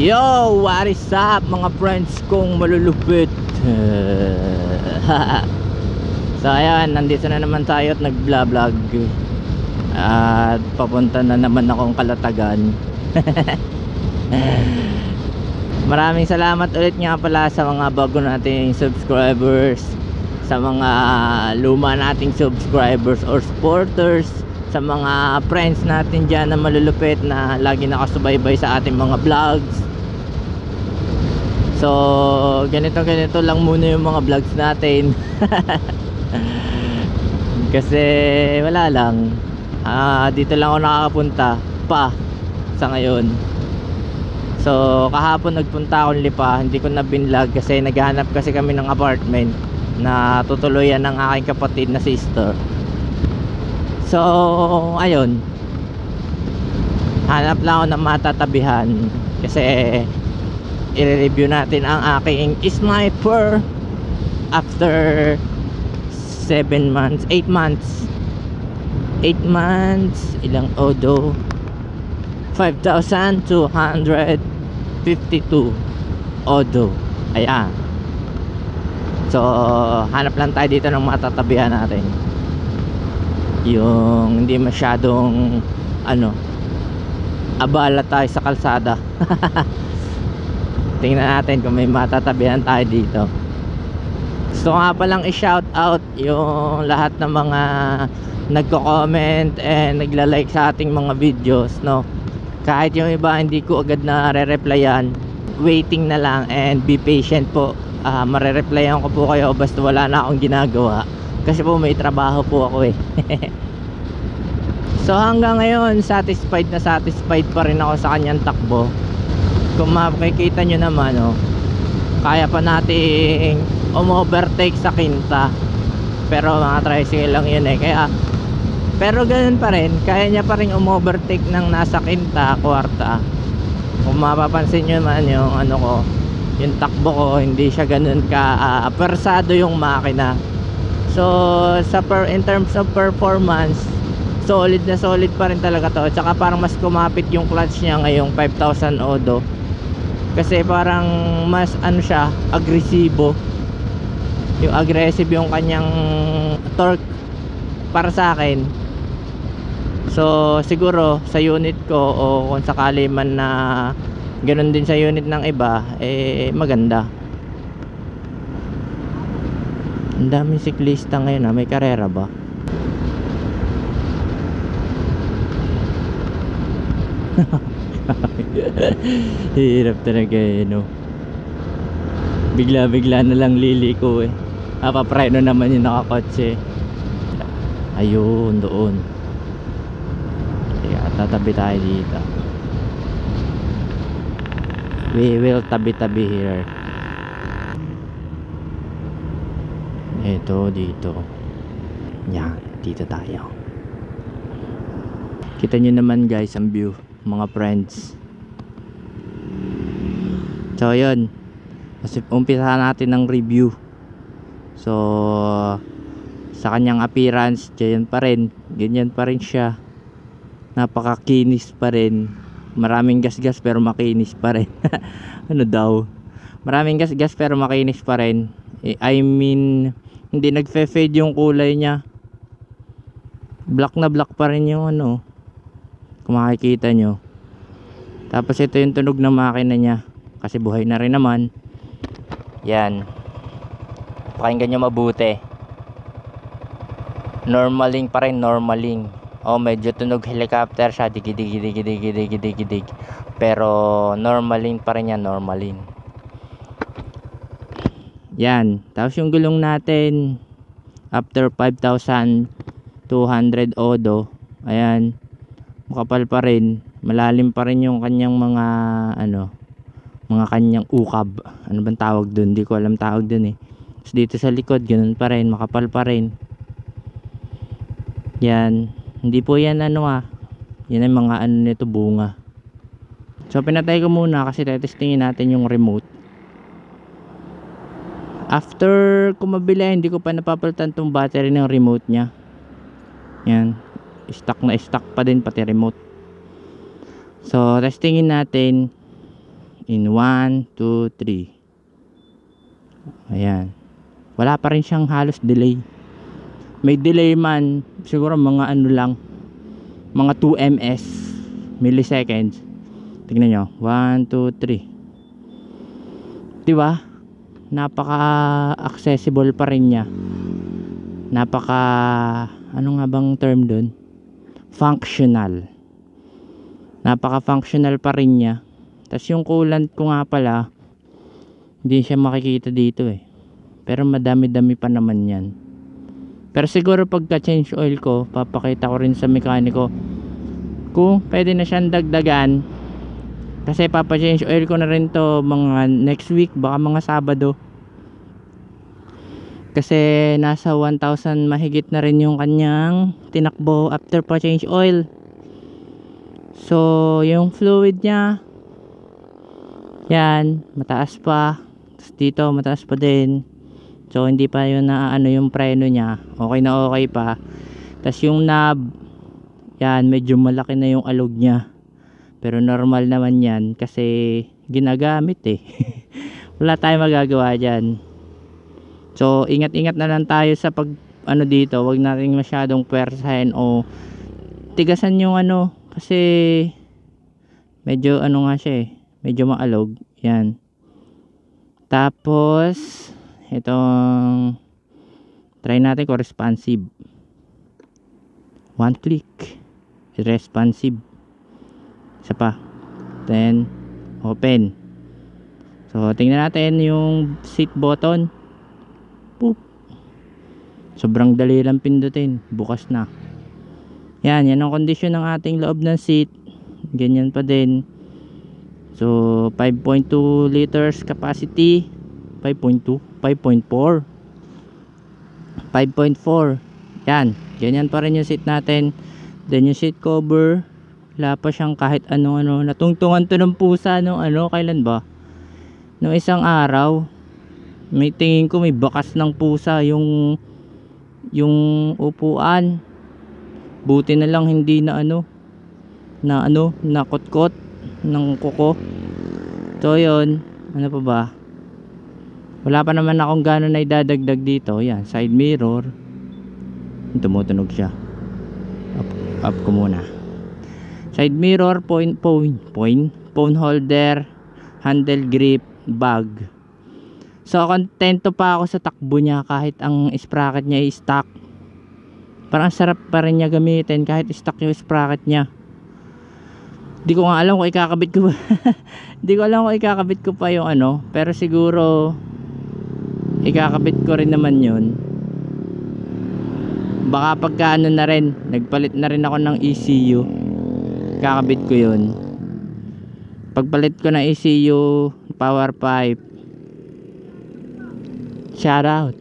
Yo, what is up mga friends kong malulupit? So ayan, nandito na naman tayo at nag-vlog at papunta na naman akong Kalatagan. Maraming salamat ulit nga pala sa mga bago nating subscribers, sa mga luma nating subscribers or supporters, sa mga friends natin dyan na malulupit na lagi nakasubaybay sa ating mga vlogs. So ganito lang muna yung mga vlogs natin. Kasi wala lang, dito lang ako nakakapunta pa sa ngayon. So kahapon nagpunta akong Lipa, hindi ko na binlog kasi naghahanap kasi kami ng apartment na tutuluyan ng aking kapatid na sister. So ayun, hanap lang ako ng matatabihan kasi i-review natin ang aking sniper after 8 months, ilang odo, 5,252 odo. Ayan. So hanap lang tayo dito ng matatabihan natin, yung hindi masyadong abala tayo sa kalsada. Tingnan natin kung may matatabihan tayo dito. Gusto nga palang i-shout out yung lahat ng mga nagko-comment and nagla-like sa ating mga videos, no? Kahit yung iba hindi ko agad na re-replyan, waiting na lang and be patient po. Mare-replyan ko po kayo basta wala na akong ginagawa, kasi po may trabaho po ako eh. So hanggang ngayon satisfied pa rin ako sa kanyang takbo. Kung makikita nyo naman, kaya pa nating overtake sa Quinta, pero mga tricycle lang yun eh. Kaya pero ganun pa rin, kaya niya pa rin overtake ng nasa Quinta, Kwarta. Kung mapapansin nyo naman yung yung takbo ko, hindi siya ganun ka persado yung makina. So in terms of performance, solid pa rin talaga to. Tsaka parang mas kumapit yung clutch niya ngayong 5,000 odo, kasi parang mas siya, agresibo. Yung aggressive yung kanyang torque para sa akin. So siguro sa unit ko, o kung sakali man na ganun din sa unit ng iba, maganda. Ang daming siklista ngayon, may karera ba? Hirap talaga bigla na lang liliko papreno naman yung nakakotse. Ayun, doon. Kaya tatabi tayo dito. We will tabi-tabi here. Ito dito. Yan, dito tayo. Kita nyo naman guys ang view, mga friends. So yun, umpisa natin ng review. So sa kanyang appearance, ganyan pa rin siya. Napakakinis pa rin. Maraming gasgas pero makinis pa rin. Maraming gasgas pero makinis pa rin. I mean, hindi nagfe-fade yung kulay niya. Black na black pa rin yung kung makikita nyo. Tapos ito yung tunog ng makina niya, kasi buhay na rin naman. Yan, pakinggan nyo mabuti. Normaling pa rin, normaling. Medyo tunog helicopter siya, dig. Pero normaling pa rin yan, normaling. Yan, tapos yung gulong natin after 5,200 odo, ayan, makapal pa rin, malalim pa rin yung kanyang mga mga kanyang ukab. Ano bang tawag dun? Hindi ko alam tawag dun eh. Tapos dito sa likod, ganun pa rin, makapal pa rin. Yan, hindi po yan yan ang mga nito, bunga. So pinatay ko muna kasi testingin natin yung remote. After ko mabili, hindi ko pa napapalitan tong battery ng remote nya. Yan, stock pa din pati remote. So testingin natin In 1, 2, 3. Ayan. Wala pa rin siyang halos delay. May delay man, siguro mga ano lang, mga 2 ms, milliseconds. Tingnan nyo, 1, 2, 3. Diba? Napaka accessible pa rin niya. Napaka, ano nga bang term dun? Functional. Napaka functional pa rin niya. Tas yung coolant ko nga pala, hindi siya makikita dito eh. Pero madami-dami pa naman yan. Pero siguro pagka change oil ko, papakita ko rin sa mekaniko kung pwede na siyang dagdagan. Kasi papa-change oil ko na rin to mga next week, baka mga Sabado. Kasi nasa 1,000 mahigit na rin yung kanyang tinakbo after pa-change oil. So yung fluid niya, yan, mataas pa. Tapos dito mataas pa din. So hindi pa yun na ano yung preno niya. Okay na okay pa. Tapos yung knob, yan, medyo malaki na yung alog niya. Pero normal naman yan kasi ginagamit eh. Wala tayong magagawa dyan. So ingat-ingat na lang tayo sa pag ano dito. Huwag natin masyadong puwersahin o tigasan yung ano. Kasi medyo ano nga siya eh, medyo maalog. Yan. Tapos itong try natin kung responsive. One click, responsive. Isa pa. Then open. So tingnan natin yung seat button. Poop. Sobrang dali lang pindutin, bukas na. Yan ang kondisyon ng ating loob ng seat. Ganyan pa din. So 5.2 liters capacity. 5.2, 5.4, 5.4. Yan, ganyan pa rin yung seat natin. Then yung seat cover, wala pa siyang kahit ano. Natungtungan to ng pusa nung ano, kailan ba? Nung isang araw. May tingin ko may bakas ng pusa yung upuan. Buti na lang hindi na nakotkot ng kuko. So yun, ano pa ba? Wala pa naman akong gano'n na idadagdag dito. Yan, side mirror. Tumutunog siya. Up ko muna. Side mirror, phone holder, handle grip, bag. So kontento pa ako sa takbo niya kahit ang sprocket niya ay stock. Parang sarap pa rin niya gamitin kahit stock yung sprocket niya. Di ko nga alam kung ikakabit ko Di ko alam kung ikakabit ko pa yung ano, pero siguro ikakabit ko rin naman yun. Baka pagka ano na rin, nagpalit na rin ako ng ECU, kakabit ko yun. Pagpalit ko ng ECU, power pipe, shout out,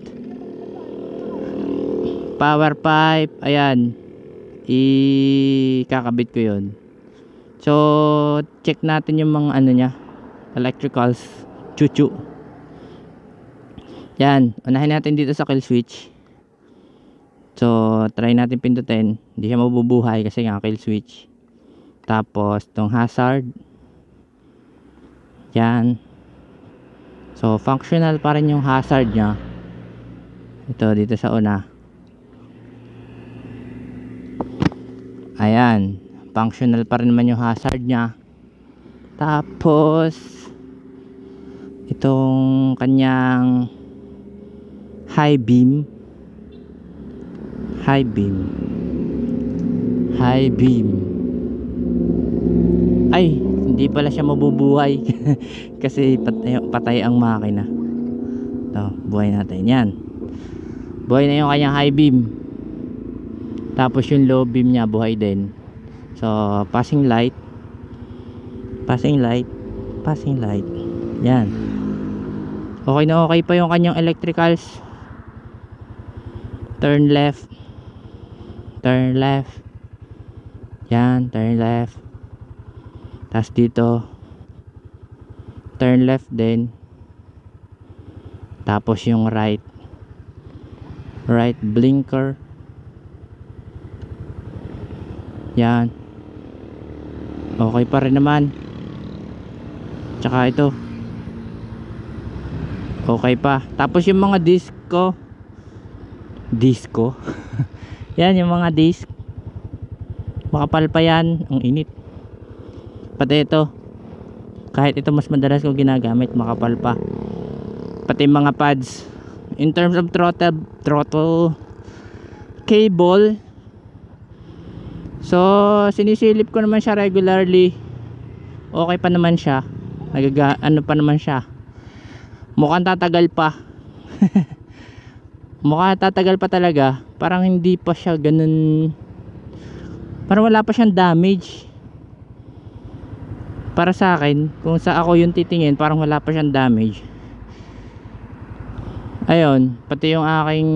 power pipe, ayan, ikakabit ko yun. So check natin yung mga ano nya, electricals, chuchu. Yan, unahin natin dito sa kill switch. So try natin pindutin. Hindi siya mabubuhay kasi nga kill switch. Tapos tong hazard, yan. So functional pa rin yung hazard nya. Ito dito sa una. Ayan, functional pa rin naman yung hazard nya. Tapos itong kanyang high beam. Ay, hindi pala siya mabubuhay kasi patay ang makina. Ito, buhay natin yan. Buhay na yung kanyang high beam. Tapos yung low beam niya buhay din. So passing light, yan. Okay na okay pa yung kanyang electricals. Turn left, yan, turn left. Tapos dito turn left din. Tapos yung right blinker, yan, okay pa rin naman. Tsaka ito okay pa. Tapos yung mga disco yan, yung mga disc makapal pa yan. Ang init. Pati ito, kahit ito mas madalas ko ginagamit, makapal pa. Pati mga pads. In terms of throttle cable, so sinisilip ko naman siya regularly. Okay pa naman siya. Ano pa naman siya. Mukhang tatagal pa. Mukhang tatagal pa talaga. Parang hindi pa siya ganun. Parang wala pa siyang damage. Para sa akin, kung sa ako yung titingin, parang wala pa siyang damage. Ayun, pati yung aking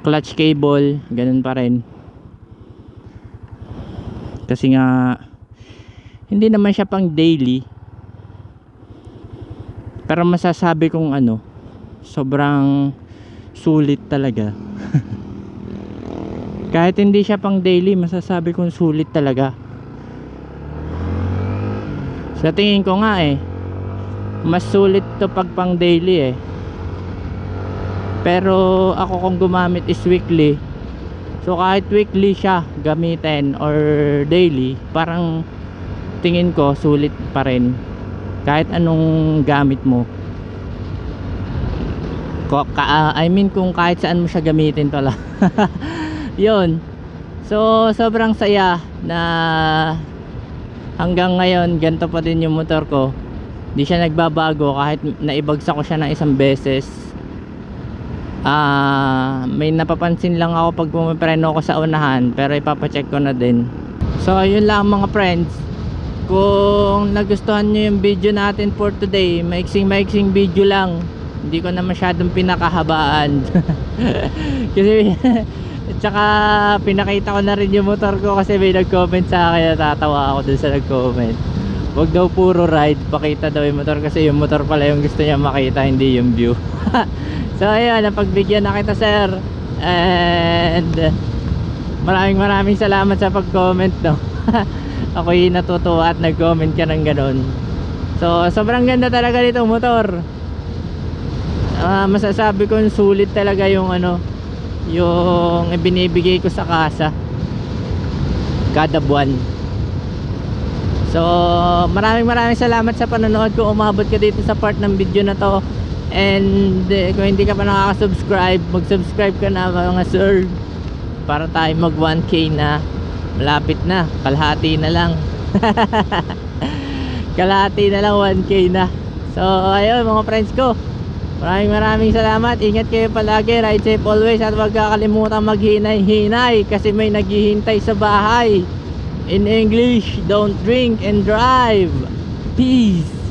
clutch cable, ganun pa rin. Kasi nga hindi naman siya pang daily. Pero masasabi kong ano, sobrang sulit talaga. Kahit hindi siya pang daily, masasabi kong sulit talaga. Sa tingin ko nga mas sulit to pag pang daily Pero ako kung gumamit is weekly. So kahit weekly siya gamitin or daily, parang tingin ko sulit pa rin. Kahit anong gamit mo. I mean kung kahit saan mo siya gamitin pala. Yun. So sobrang saya na hanggang ngayon ganito pa din yung motor ko. Hindi siya nagbabago kahit naibagsak ko siya ng isang beses. May napapansin lang ako pag pumipreno ko sa unahan, pero ipapacheck ko na din. So yun lang mga friends. Kung nagustuhan nyo yung video natin for today, maiksing video lang, hindi ko na masyadong pinakahabaan. Kasi tsaka pinakita ko na rin yung motor ko kasi may nag-comment sa akin, natatawa ako dun sa nag-comment. Wag daw puro ride, pakita daw yung motor kasi yung motor pala yung gusto niya makita, hindi yung view. So ayun, napagbigyan na kita sir. And maraming salamat sa pag-comment no. Ako'y natutuwa at nag-comment ka ng ganun. So sobrang ganda talaga nitong motor. Masasabi ko sulit talaga yung yung ibinibigay ko sa kasa kada buwan. So maraming salamat sa panonood ko. Umabot ka dito sa part ng video na to. And kung hindi ka pa nakaka-subscribe, mag-subscribe ka na mga sir, para tayo mag 1K na. Malapit na, kalahati na lang. Kalahati na lang, 1K na. So ayun mga friends ko, maraming salamat. Ingat kayo palagi, ride safe always, at huwag kakalimutan maghinay-hinay kasi may naghihintay sa bahay. In English, don't drink and drive. Peace.